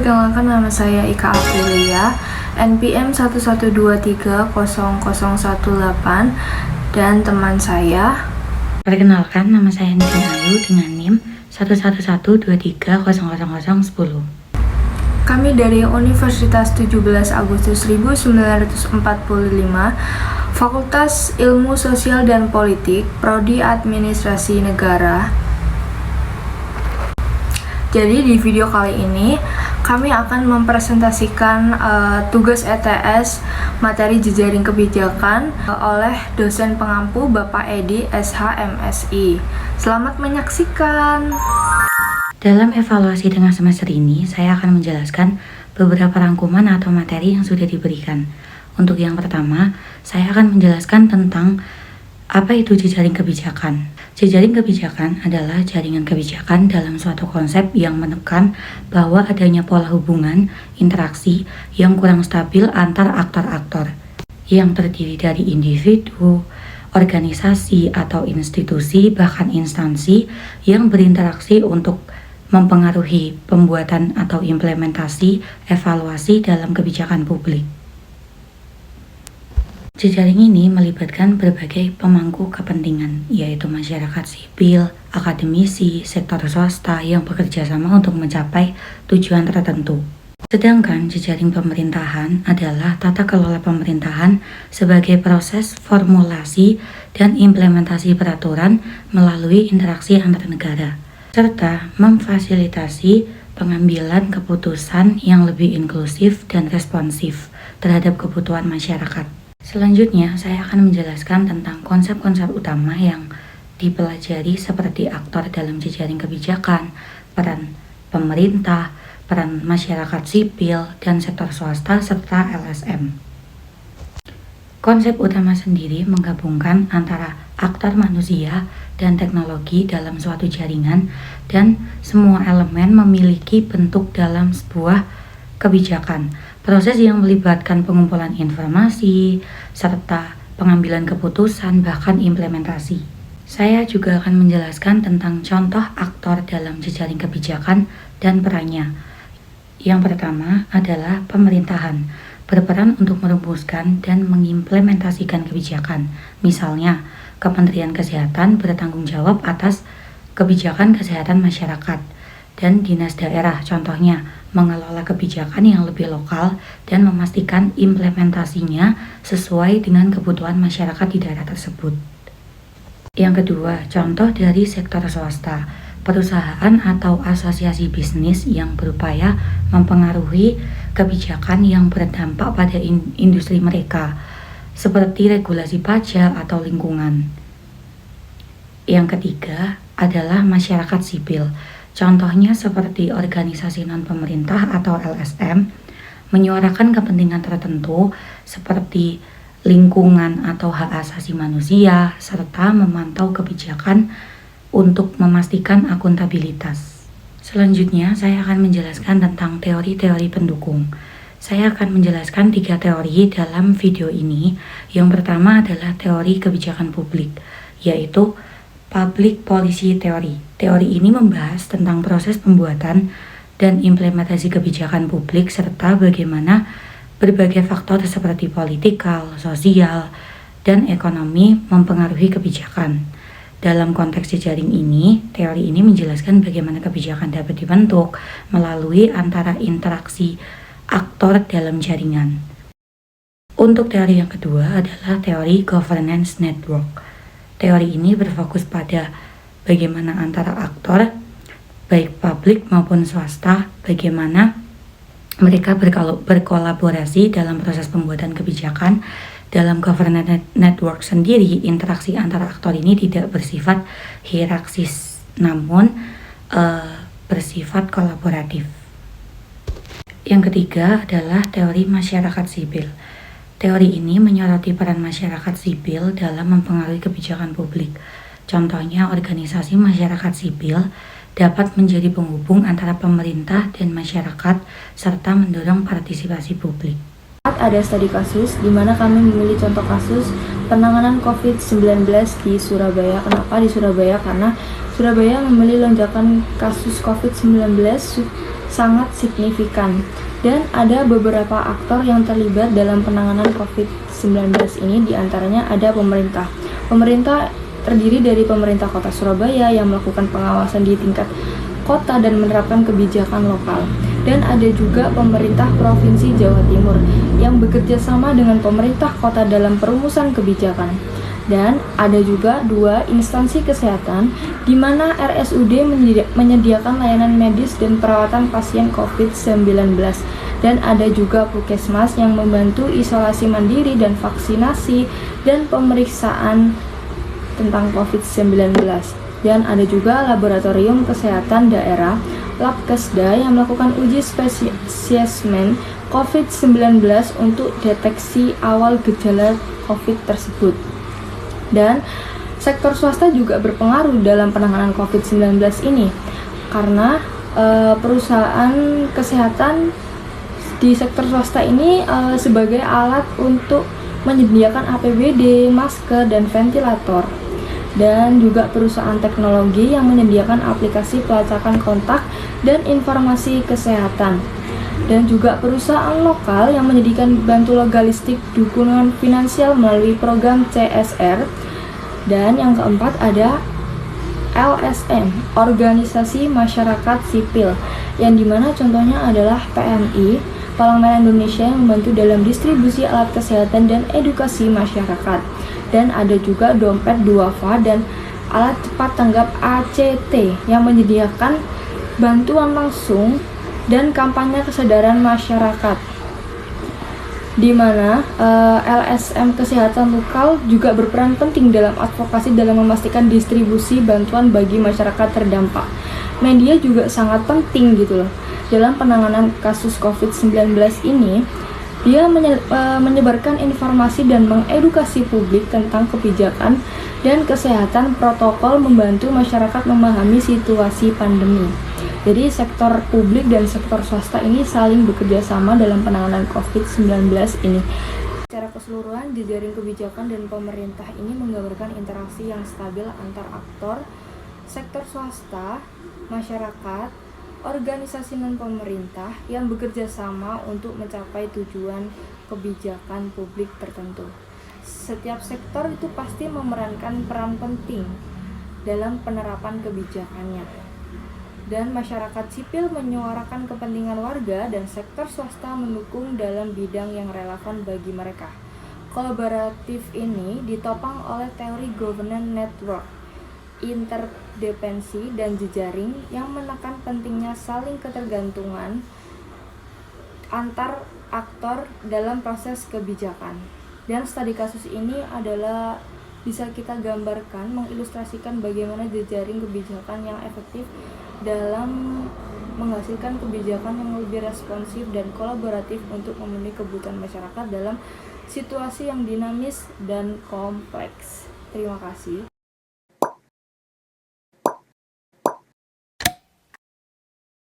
Perkenalkan, nama saya Ika Aprilia, NPM 11230018, dan teman saya. Perkenalkan, nama saya Niken Ayu dengan NIM 111230010. Kami dari Universitas 17 Agustus 1945, Fakultas Ilmu Sosial dan Politik, Prodi Administrasi Negara. Jadi di video kali ini kami akan mempresentasikan tugas ETS materi jejaring kebijakan oleh dosen pengampu Bapak Edi SH.MSI. Selamat menyaksikan. Dalam evaluasi tengah semester ini, saya akan menjelaskan beberapa rangkuman atau materi yang sudah diberikan. Untuk yang pertama, saya akan menjelaskan tentang apa itu jejaring kebijakan. Jejaring kebijakan adalah jaringan kebijakan dalam suatu konsep yang menekan bahwa adanya pola hubungan interaksi yang kurang stabil antar aktor-aktor yang terdiri dari individu, organisasi atau institusi, bahkan instansi yang berinteraksi untuk mempengaruhi pembuatan atau implementasi evaluasi dalam kebijakan publik. Jejaring ini melibatkan berbagai pemangku kepentingan, yaitu masyarakat sipil, akademisi, sektor swasta yang bekerja sama untuk mencapai tujuan tertentu. Sedangkan jejaring pemerintahan adalah tata kelola pemerintahan sebagai proses formulasi dan implementasi peraturan melalui interaksi antar negara, serta memfasilitasi pengambilan keputusan yang lebih inklusif dan responsif terhadap kebutuhan masyarakat. Selanjutnya, saya akan menjelaskan tentang konsep-konsep utama yang dipelajari seperti aktor dalam jejaring kebijakan, peran pemerintah, peran masyarakat sipil, dan sektor swasta, serta LSM. Konsep utama sendiri menggabungkan antara aktor manusia dan teknologi dalam suatu jaringan, dan semua elemen memiliki bentuk dalam sebuah kebijakan. Proses yang melibatkan pengumpulan informasi, serta pengambilan keputusan, bahkan implementasi. Saya juga akan menjelaskan tentang contoh aktor dalam jejaring kebijakan dan perannya. Yang pertama adalah pemerintahan, berperan untuk merumuskan dan mengimplementasikan kebijakan. Misalnya, Kementerian Kesehatan bertanggung jawab atas kebijakan kesehatan masyarakat, dan dinas daerah contohnya mengelola kebijakan yang lebih lokal dan memastikan implementasinya sesuai dengan kebutuhan masyarakat di daerah tersebut. Yang kedua, contoh dari sektor swasta, perusahaan atau asosiasi bisnis yang berupaya mempengaruhi kebijakan yang berdampak pada industri mereka, seperti regulasi pajak atau lingkungan. Yang ketiga adalah masyarakat sipil. Contohnya seperti organisasi non-pemerintah atau LSM, menyuarakan kepentingan tertentu seperti lingkungan atau hak asasi manusia, serta memantau kebijakan untuk memastikan akuntabilitas. Selanjutnya, saya akan menjelaskan tentang teori-teori pendukung. Saya akan menjelaskan 3 teori dalam video ini. Yang pertama adalah teori kebijakan publik, yaitu Public Policy Theory. Teori ini membahas tentang proses pembuatan dan implementasi kebijakan publik serta bagaimana berbagai faktor seperti politikal, sosial, dan ekonomi mempengaruhi kebijakan. Dalam konteks jejaring ini, teori ini menjelaskan bagaimana kebijakan dapat dibentuk melalui antara interaksi aktor dalam jaringan. Untuk teori yang kedua adalah teori Governance Network. Teori ini berfokus pada bagaimana antara aktor, baik publik maupun swasta, bagaimana mereka berkolaborasi dalam proses pembuatan kebijakan. Dalam governance network sendiri, interaksi antara aktor ini tidak bersifat hierarkis, namun bersifat kolaboratif. Yang ketiga adalah teori masyarakat sipil. Teori ini menyoroti peran masyarakat sipil dalam mempengaruhi kebijakan publik. Contohnya, organisasi masyarakat sipil dapat menjadi penghubung antara pemerintah dan masyarakat serta mendorong partisipasi publik. Ada studi kasus di mana kami memilih contoh kasus penanganan COVID-19 di Surabaya. Kenapa di Surabaya? Karena Surabaya memilih lonjakan kasus COVID-19 sangat signifikan. Dan ada beberapa aktor yang terlibat dalam penanganan COVID-19 ini, diantaranya ada pemerintah. Pemerintah terdiri dari pemerintah Kota Surabaya yang melakukan pengawasan di tingkat kota dan menerapkan kebijakan lokal. Dan ada juga pemerintah Provinsi Jawa Timur yang bekerja sama dengan pemerintah kota dalam perumusan kebijakan. Dan ada juga 2 instansi kesehatan di mana RSUD menyediakan layanan medis dan perawatan pasien COVID-19. Dan ada juga Puskesmas yang membantu isolasi mandiri dan vaksinasi dan pemeriksaan tentang COVID-19. Dan ada juga Laboratorium Kesehatan Daerah Labkesda yang melakukan uji spesimen COVID-19 untuk deteksi awal gejala COVID tersebut. Dan sektor swasta juga berpengaruh dalam penanganan COVID-19 ini karena perusahaan kesehatan di sektor swasta ini sebagai alat untuk menyediakan APBD, masker, dan ventilator. Dan juga perusahaan teknologi yang menyediakan aplikasi pelacakan kontak dan informasi kesehatan. Dan juga perusahaan lokal yang menyediakan bantu logistik dukungan finansial melalui program CSR. Dan yang keempat ada LSM, Organisasi Masyarakat Sipil, yang dimana contohnya adalah PMI, Palang Merah Indonesia, yang membantu dalam distribusi alat kesehatan dan edukasi masyarakat. Dan ada juga Dompet Duafa dan alat cepat tanggap ACT yang menyediakan bantuan langsung dan kampanye kesadaran masyarakat, di mana LSM Kesehatan Lokal juga berperan penting dalam advokasi dalam memastikan distribusi bantuan bagi masyarakat terdampak. Media juga sangat penting gitu loh dalam penanganan kasus COVID-19 ini. Dia menyebarkan informasi dan mengedukasi publik tentang kebijakan dan kesehatan protokol, membantu masyarakat memahami situasi pandemi. Jadi sektor publik dan sektor swasta ini saling bekerja sama dalam penanganan COVID-19 ini. Secara keseluruhan, jejaring kebijakan dan pemerintah ini menggambarkan interaksi yang stabil antar aktor, sektor swasta, masyarakat, organisasi non-pemerintah yang bekerja sama untuk mencapai tujuan kebijakan publik tertentu. Setiap sektor itu pasti memerankan peran penting dalam penerapan kebijakannya. Dan masyarakat sipil menyuarakan kepentingan warga dan sektor swasta mendukung dalam bidang yang relevan bagi mereka. Kolaboratif ini ditopang oleh teori governance network, interdependensi, dan jejaring yang menekan pentingnya saling ketergantungan antar aktor dalam proses kebijakan. Dan studi kasus ini adalah bisa kita gambarkan, mengilustrasikan bagaimana jejaring kebijakan yang efektif dalam menghasilkan kebijakan yang lebih responsif dan kolaboratif untuk memenuhi kebutuhan masyarakat dalam situasi yang dinamis dan kompleks. Terima kasih.